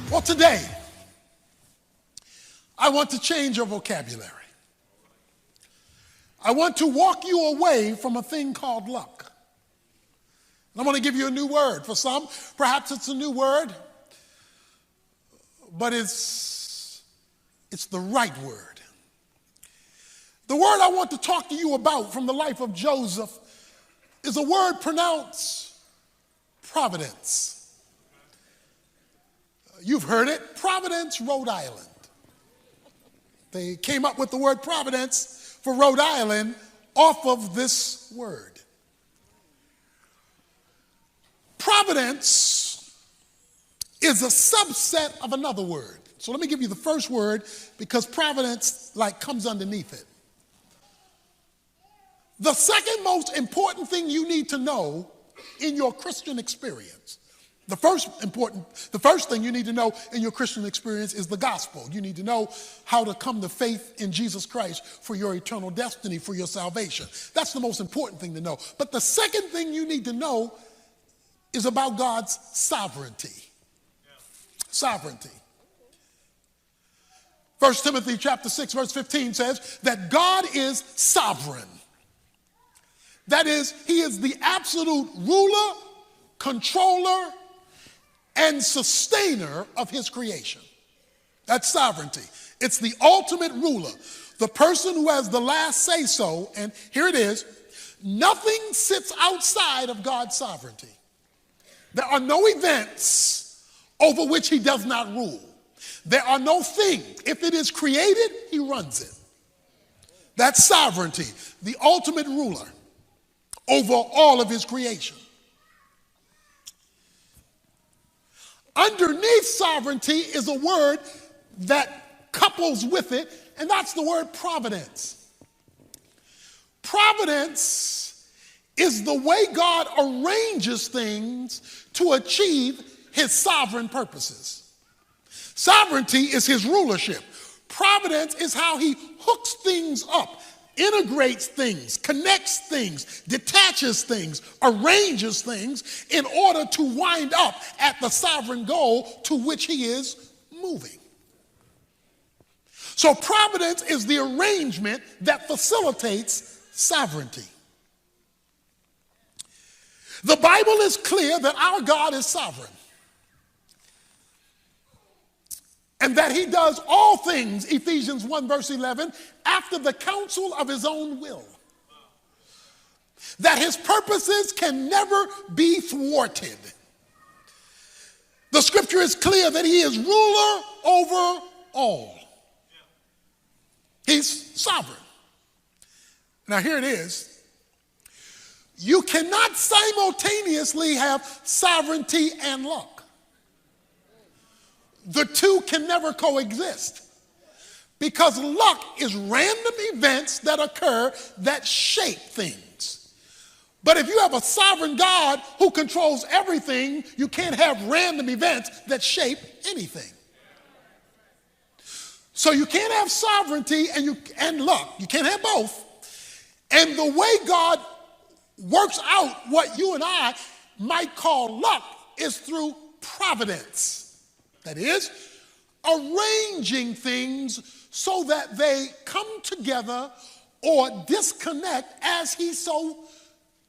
Well, today, I want to change your vocabulary. I want to walk you away from a thing called luck. And I want to give you a new word. For some, perhaps it's a new word, but it's the right word. The word I want to talk to you about from the life of Joseph is a word pronounced providence. You've heard it, Providence, Rhode Island. They came up with the word Providence for Rhode Island off of this word. Providence is a subset of another word. So let me give you the first word because providence comes underneath it. The second most important thing you need to know in your Christian experience, the first thing you need to know in your Christian experience is the gospel. You need to know how to come to faith in Jesus Christ for your eternal destiny, for your salvation. That's the most important thing to know. But the second thing you need to know is about God's sovereignty. Sovereignty. 1 Timothy chapter 6, verse 15 says that God is sovereign. That is, he is the absolute ruler, controller, and sustainer of his creation. That's sovereignty. It's the ultimate ruler, the person who has the last say-so, and here it is, nothing sits outside of God's sovereignty. There are no events over which he does not rule. There are no things. If it is created, he runs it. That's sovereignty, the ultimate ruler over all of his creation. Underneath sovereignty is a word that couples with it, and that's the word providence. Providence is the way God arranges things to achieve his sovereign purposes. Sovereignty is his rulership. Providence is how he hooks things up, integrates things, connects things, detaches things, arranges things in order to wind up at the sovereign goal to which he is moving. So providence is the arrangement that facilitates sovereignty. The Bible is clear that our God is sovereign and that he does all things, Ephesians 1 verse 11, after the counsel of his own will. That his purposes can never be thwarted. The scripture is clear that he is ruler over all. He's sovereign. Now here it is. You cannot simultaneously have sovereignty and luck. The two can never coexist because luck is random events that occur that shape things. But if you have a sovereign God who controls everything, you can't have random events that shape anything. So you can't have sovereignty and luck. You can't have both. And the way God works out what you and I might call luck is through providence. That is, arranging things so that they come together or disconnect as he so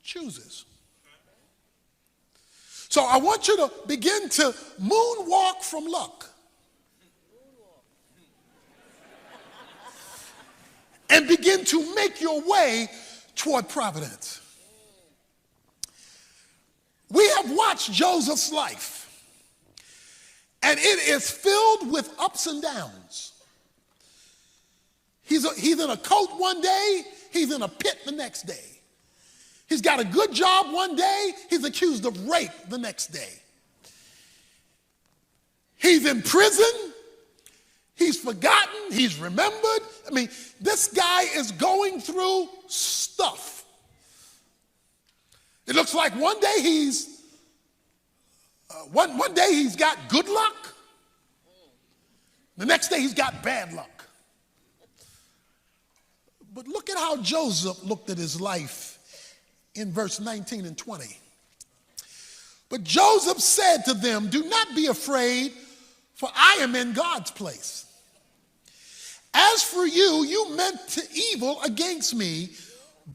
chooses. So I want you to begin to moonwalk from luck and begin to make your way toward providence. We have watched Joseph's life. And it is filled with ups and downs. He's in a coat one day, he's in a pit the next day. He's got a good job one day, he's accused of rape the next day. He's in prison, he's forgotten, he's remembered. I mean, this guy is going through stuff. It looks like one day he's got good luck. The next day he's got bad luck. But look at how Joseph looked at his life in verse 19 and 20. But Joseph said to them, "Do not be afraid, for I am in God's place. As for you, you meant evil against me,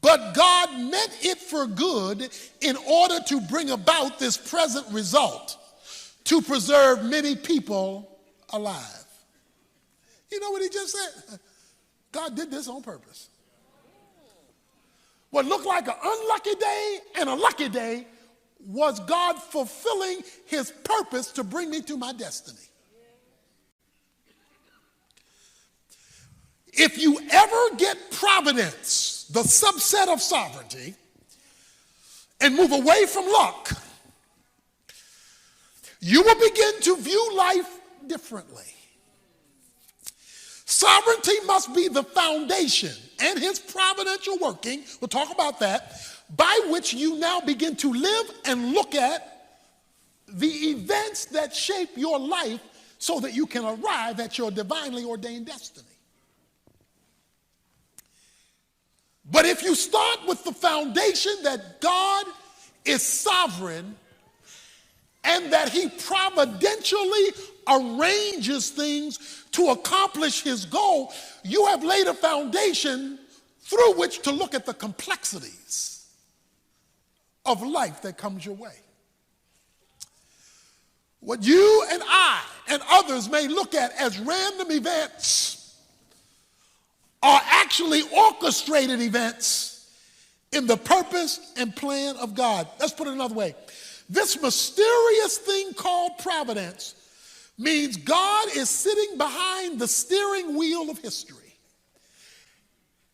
but God meant it for good in order to bring about this present result, to preserve many people alive. You know what he just said? God did this on purpose. What looked like an unlucky day and a lucky day was God fulfilling his purpose to bring me to my destiny. If you ever get providence, the subset of sovereignty, and move away from luck, you will begin to view life differently. Sovereignty must be the foundation and his providential working, we'll talk about that, by which you now begin to live and look at the events that shape your life so that you can arrive at your divinely ordained destiny. But if you start with the foundation that God is sovereign and that he providentially arranges things to accomplish his goal, you have laid a foundation through which to look at the complexities of life that comes your way. What you and I and others may look at as random events are actually orchestrated events in the purpose and plan of God. Let's put it another way. This mysterious thing called providence means God is sitting behind the steering wheel of history.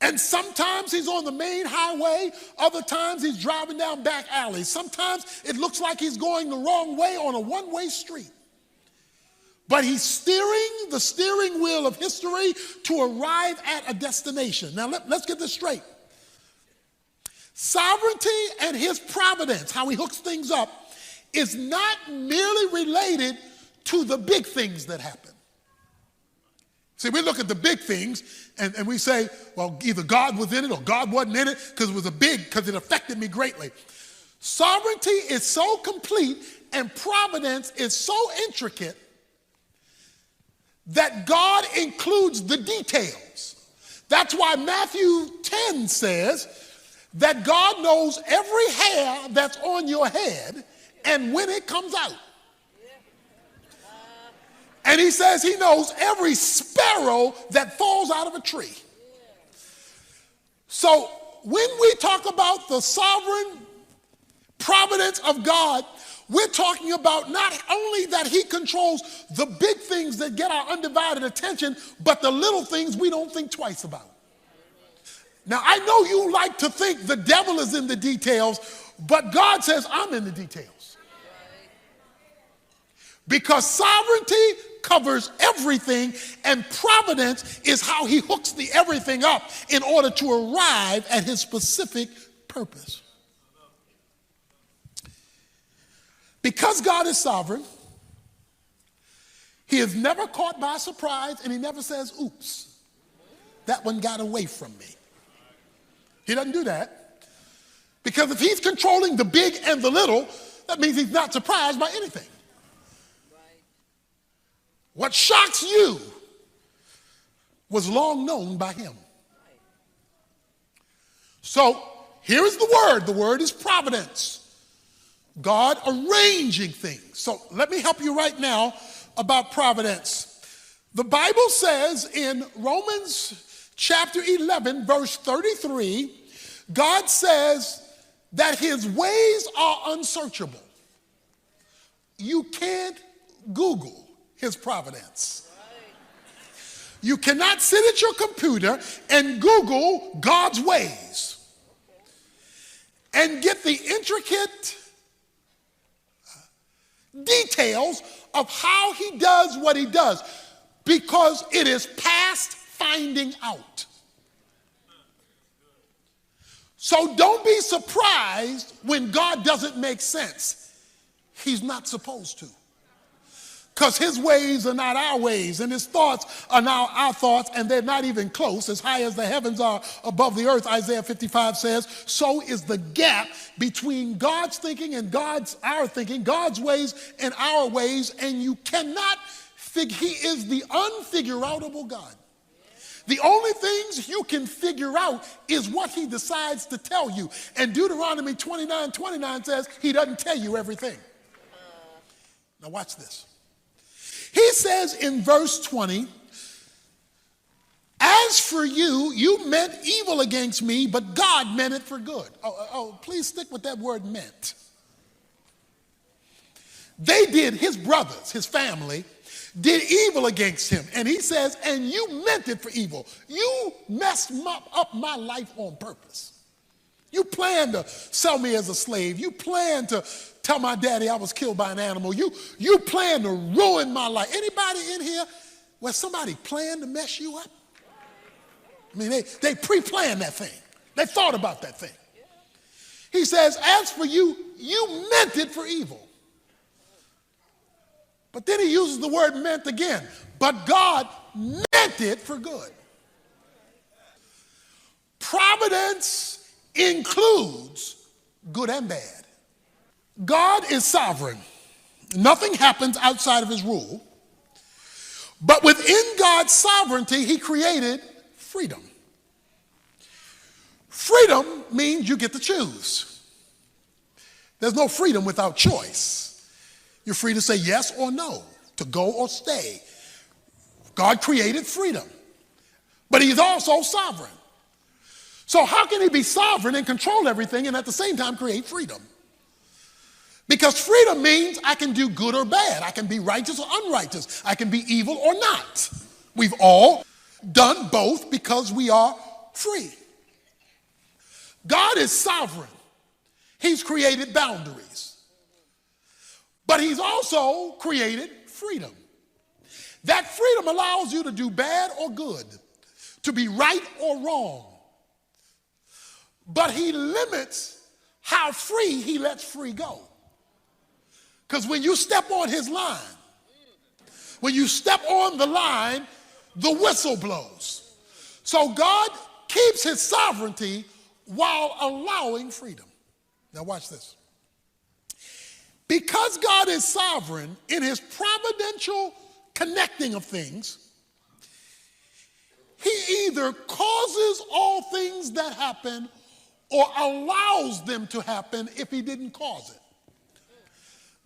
And sometimes he's on the main highway, other times he's driving down back alleys. Sometimes it looks like he's going the wrong way on a one-way street. But he's steering the steering wheel of history to arrive at a destination. Now let's get this straight. Sovereignty and his providence, how he hooks things up, is not merely related to the big things that happen. See, we look at the big things and we say, well, either God was in it or God wasn't in it because it affected me greatly. Sovereignty is so complete and providence is so intricate that God includes the details. That's why Matthew 10 says that God knows every hair that's on your head and when it comes out. And he says he knows every sparrow that falls out of a tree. So when we talk about the sovereign providence of God, we're talking about not only that he controls the big things that get our undivided attention, but the little things we don't think twice about. Now, I know you like to think the devil is in the details, but God says I'm in the details. Because sovereignty covers everything, and providence is how he hooks the everything up in order to arrive at his specific purpose. Because God is sovereign, he is never caught by surprise, and he never says, oops, that one got away from me. He doesn't do that. Because if he's controlling the big and the little, that means he's not surprised by anything. What shocks you was long known by him. So here is the word. The word is providence. God arranging things. So let me help you right now about providence. The Bible says in Romans chapter 11, verse 33, God says that his ways are unsearchable. You can't Google his providence. You cannot sit at your computer and Google God's ways and get the intricate details of how he does what he does, because it is past finding out. So don't be surprised when God doesn't make sense. He's not supposed to. Because his ways are not our ways, and his thoughts are not our thoughts, and they're not even close. As high as the heavens are above the earth, Isaiah 55 says, so is the gap between God's thinking and our thinking, God's ways and our ways, and you cannot He is the unfigure-outable God. The only things you can figure out is what he decides to tell you. And Deuteronomy 29:29 says he doesn't tell you everything. Now watch this. He says in verse 20, as for you, you meant evil against me, but God meant it for good. Please stick with that word meant. They did, his brothers, his family, did evil against him. And he says, and you meant it for evil. You messed up my life on purpose. You planned to sell me as a slave. You planned to tell my daddy I was killed by an animal. You planned to ruin my life. Anybody in here where somebody planned to mess you up? I mean, they pre-planned that thing. They thought about that thing. He says, as for you, you meant it for evil. But then he uses the word meant again. But God meant it for good. Providence includes good and bad. God is sovereign. Nothing happens outside of his rule. But within God's sovereignty, he created freedom. Freedom means you get to choose. There's no freedom without choice. You're free to say yes or no, to go or stay. God created freedom, but he's also sovereign. So how can he be sovereign and control everything and at the same time create freedom? Because freedom means I can do good or bad. I can be righteous or unrighteous. I can be evil or not. We've all done both because we are free. God is sovereign. He's created boundaries. But he's also created freedom. That freedom allows you to do bad or good, to be right or wrong. But he limits how free he lets free go. Because when you step on his line, when you step on the line, the whistle blows. So God keeps his sovereignty while allowing freedom. Now watch this. Because God is sovereign in his providential connecting of things, he either causes all things that happen or allows them to happen if he didn't cause it.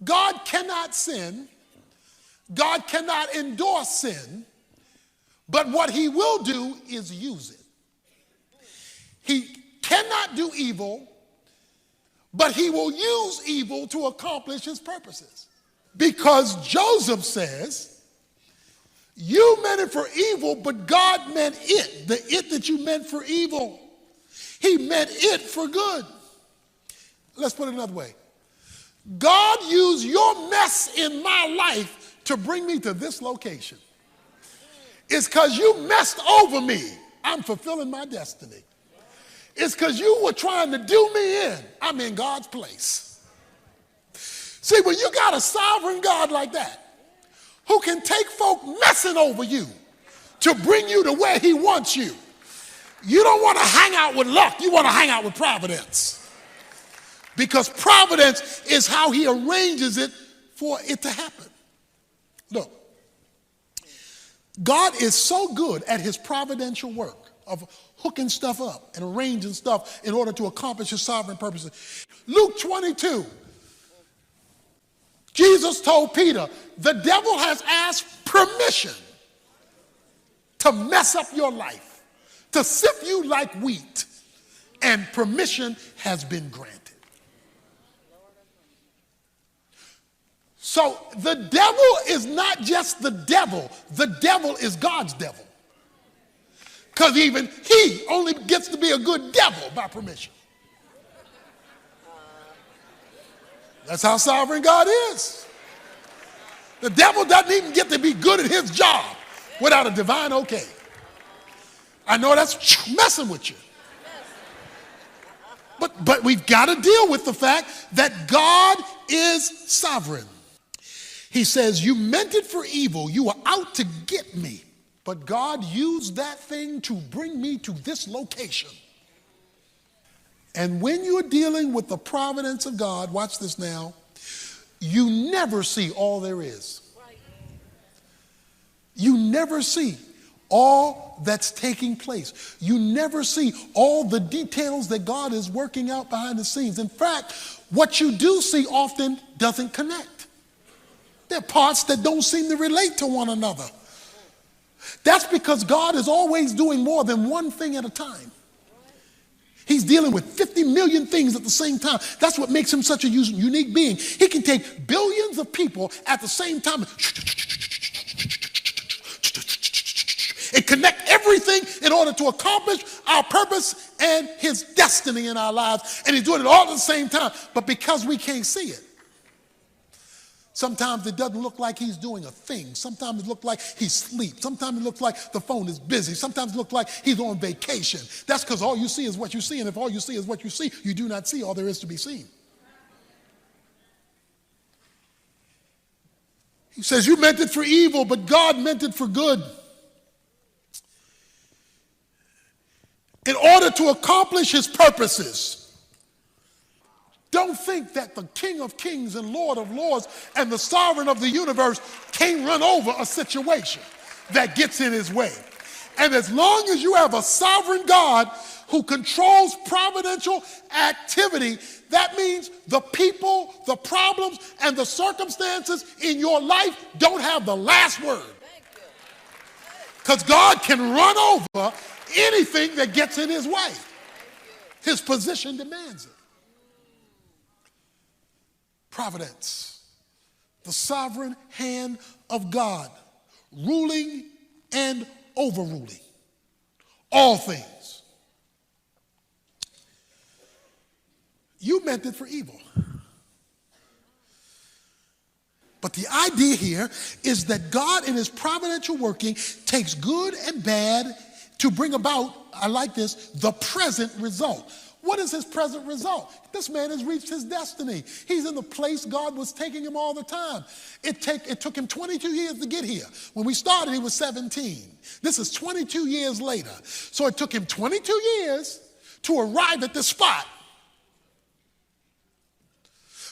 God cannot sin. God cannot endorse sin. But what he will do is use it. He cannot do evil, but he will use evil to accomplish his purposes. Because Joseph says, you meant it for evil, but God meant it. The it that you meant for evil, he meant it for good. Let's put it another way. God used your mess in my life to bring me to this location. It's because you messed over me. I'm fulfilling my destiny. It's because you were trying to do me in. I'm in God's place. See, when you got a sovereign God like that, who can take folk messing over you to bring you to where he wants you, you don't want to hang out with luck. You want to hang out with providence. Because providence is how he arranges it for it to happen. Look, God is so good at his providential work of hooking stuff up and arranging stuff in order to accomplish his sovereign purposes. Luke 22, Jesus told Peter, the devil has asked permission to mess up your life, to sift you like wheat, and permission has been granted. So the devil is not just the devil is God's devil. Because even he only gets to be a good devil by permission. That's how sovereign God is. The devil doesn't even get to be good at his job without a divine okay. I know that's messing with you. But we've got to deal with the fact that God is sovereign. He says, you meant it for evil. You were out to get me. But God used that thing to bring me to this location. And when you're dealing with the providence of God, watch this now, you never see all there is. never see all that's taking place. You never see all the details that God is working out behind the scenes. In fact, what you do see often doesn't connect. There are parts that don't seem to relate to one another. That's because God is always doing more than one thing at a time. He's dealing with 50 million things at the same time. That's what makes him such a unique being. He can take billions of people at the same time and connect everything in order to accomplish our purpose and his destiny in our lives. And he's doing it all at the same time. But because we can't see it, sometimes it doesn't look like he's doing a thing. Sometimes it looks like he's asleep. Sometimes it looks like the phone is busy. Sometimes it looks like he's on vacation. That's because all you see is what you see. And if all you see is what you see, you do not see all there is to be seen. He says, you meant it for evil, but God meant it for good. In order to accomplish his purposes. Don't think that the King of Kings and Lord of Lords and the sovereign of the universe can't run over a situation that gets in his way. And as long as you have a sovereign God who controls providential activity, that means the people, the problems, and the circumstances in your life don't have the last word. Because God can run over anything that gets in his way. His position demands it. Providence, the sovereign hand of God, ruling and overruling all things. You meant it for evil. But the idea here is that God in his providential working takes good and bad to bring about, I like this, the present result. What is his present result? This man has reached his destiny. He's in the place God was taking him all the time. It took him 22 years to get here. When we started, he was 17. This is 22 years later. So it took him 22 years to arrive at this spot.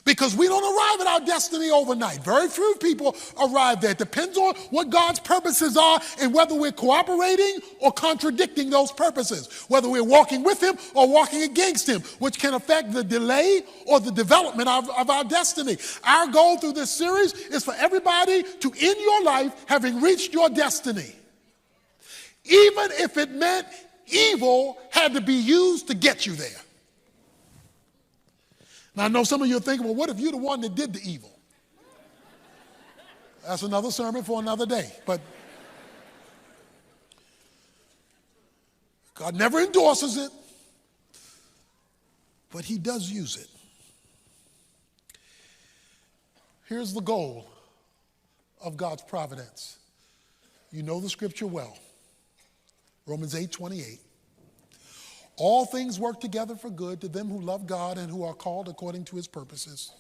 Because we don't arrive at our destiny overnight. Very few people arrive there. It depends on what God's purposes are and whether we're cooperating or contradicting those purposes. Whether we're walking with him or walking against him, which can affect the delay or the development of our destiny. Our goal through this series is for everybody to end your life having reached your destiny. Even if it meant evil had to be used to get you there. Now, I know some of you are thinking, well, what if you're the one that did the evil? That's another sermon for another day. But God never endorses it, but he does use it. Here's the goal of God's providence. You know the scripture well. Romans 8:28. All things work together for good to them who love God and who are called according to his purposes.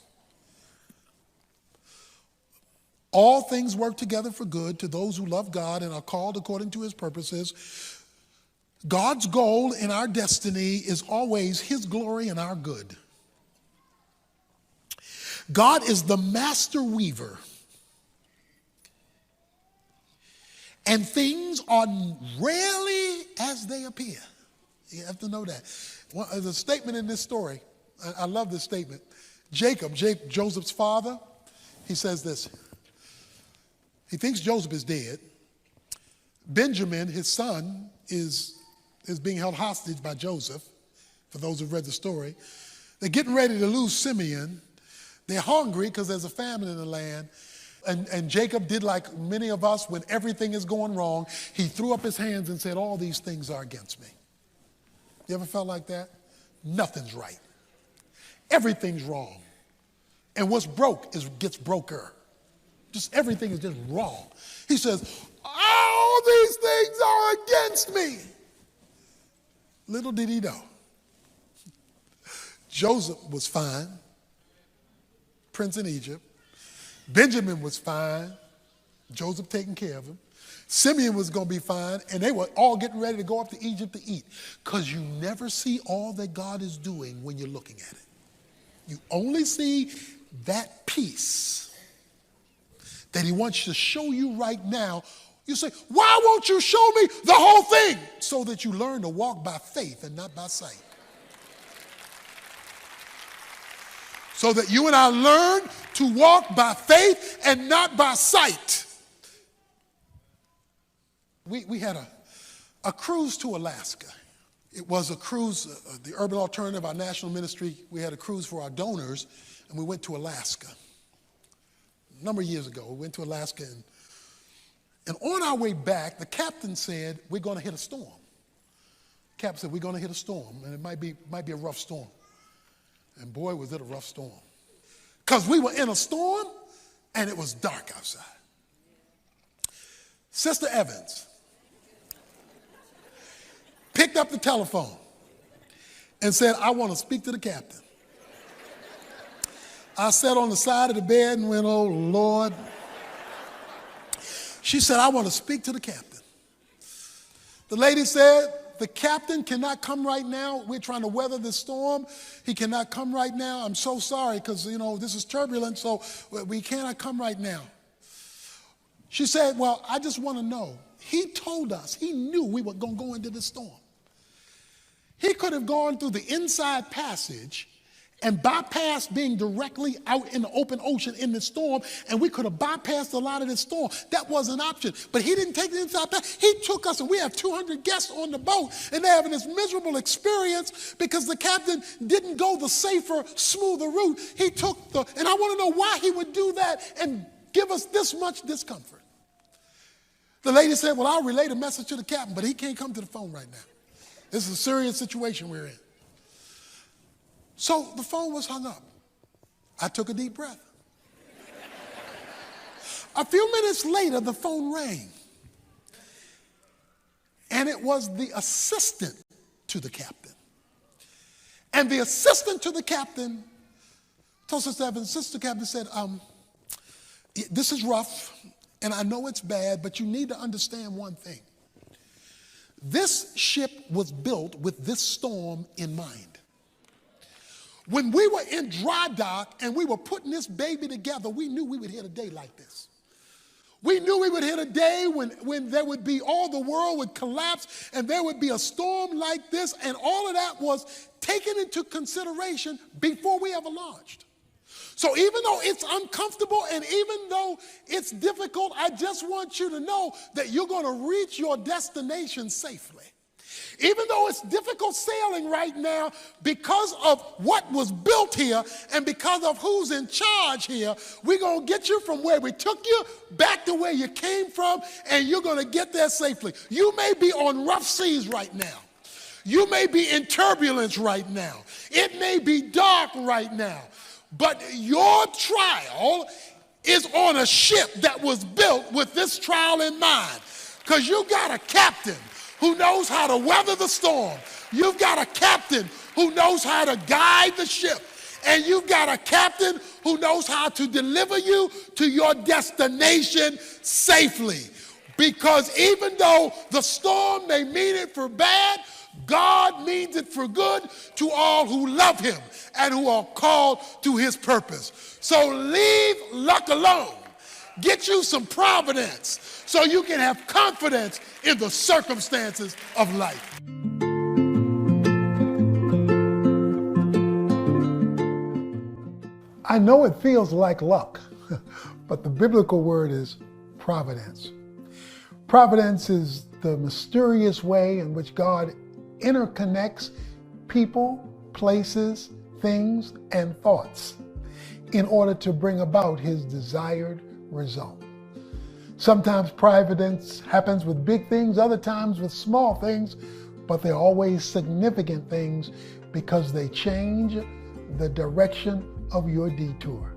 All things work together for good to those who love God and are called according to his purposes. God's goal in our destiny is always his glory and our good. God is the master weaver. And things are rarely as they appear. You have to know that. There's a statement in this story. I love this statement. Jacob, Joseph's father, he says this. He thinks Joseph is dead. Benjamin, his son, is being held hostage by Joseph, for those who've read the story. They're getting ready to lose Simeon. They're hungry because there's a famine in the land. And Jacob did like many of us when everything is going wrong. He threw up his hands and said, all these things are against me. You ever felt like that? Nothing's right. Everything's wrong. And what's broke gets broker. Just everything is just wrong. He says, all these things are against me. Little did he know. Joseph was fine, prince in Egypt. Benjamin was fine, Joseph taking care of him. Simeon was going to be fine, and they were all getting ready to go up to Egypt to eat. Because you never see all that God is doing when you're looking at it. You only see that piece that he wants to show you right now You say, why won't you show me the whole thing? So that you learn to walk by faith and not by sight. So that you and I learn to walk by faith and not by sight. We had a cruise to Alaska. It was a cruise, the Urban Alternative, our national ministry, we had a cruise for our donors, and we went to Alaska. A number of years ago, we went to Alaska, and on our way back, the captain said, we're going to hit a storm. The captain said, we're going to hit a storm, and it might be a rough storm. And boy, was it a rough storm. Because we were in a storm, and it was dark outside. Sister Evans picked up the telephone and said, I want to speak to the captain. I sat on the side of the bed and went, oh, Lord. She said, I want to speak to the captain. The lady said, the captain cannot come right now. We're trying to weather this storm. He cannot come right now. I'm so sorry because, this is turbulent, so we cannot come right now. She said, well, I just want to know. He told us, he knew we were going to go into this storm. He could have gone through the inside passage and bypassed being directly out in the open ocean in the storm, and we could have bypassed a lot of this storm. That was an option. But he didn't take the inside passage. He took us, and we have 200 guests on the boat, and they're having this miserable experience because the captain didn't go the safer, smoother route. He took and I want to know why he would do that and give us this much discomfort. The lady said, well, I'll relay the message to the captain, but he can't come to the phone right now. This is a serious situation we're in. So the phone was hung up. I took a deep breath. A few minutes later, the phone rang. And it was the assistant to the captain. And the assistant to the captain told Sister Evans, Sister Captain said, this is rough, and I know it's bad, but you need to understand one thing. This ship was built with this storm in mind. When we were in dry dock and we were putting this baby together, we knew we would hit a day like this. We knew we would hit a day when there would be all the world would collapse and there would be a storm like this, and all of that was taken into consideration before we ever launched. So even though it's uncomfortable and even though it's difficult, I just want you to know that you're going to reach your destination safely. Even though it's difficult sailing right now, because of what was built here and because of who's in charge here, we're going to get you from where we took you back to where you came from, and you're going to get there safely. You may be on rough seas right now. You may be in turbulence right now. It may be dark right now. But your trial is on a ship that was built with this trial in mind, because you got a captain who knows how to weather the storm. You've got a captain who knows how to guide the ship. And you've got a captain who knows how to deliver you to your destination safely. Because even though the storm may mean it for bad, God means it for good to all who love him and who are called to his purpose. So leave luck alone. Get you some providence so you can have confidence in the circumstances of life. I know it feels like luck, but the biblical word is providence. Providence is the mysterious way in which God interconnects people, places, things, and thoughts in order to bring about his desired result. Sometimes providence happens with big things, other times with small things, but they're always significant things because they change the direction of your detour.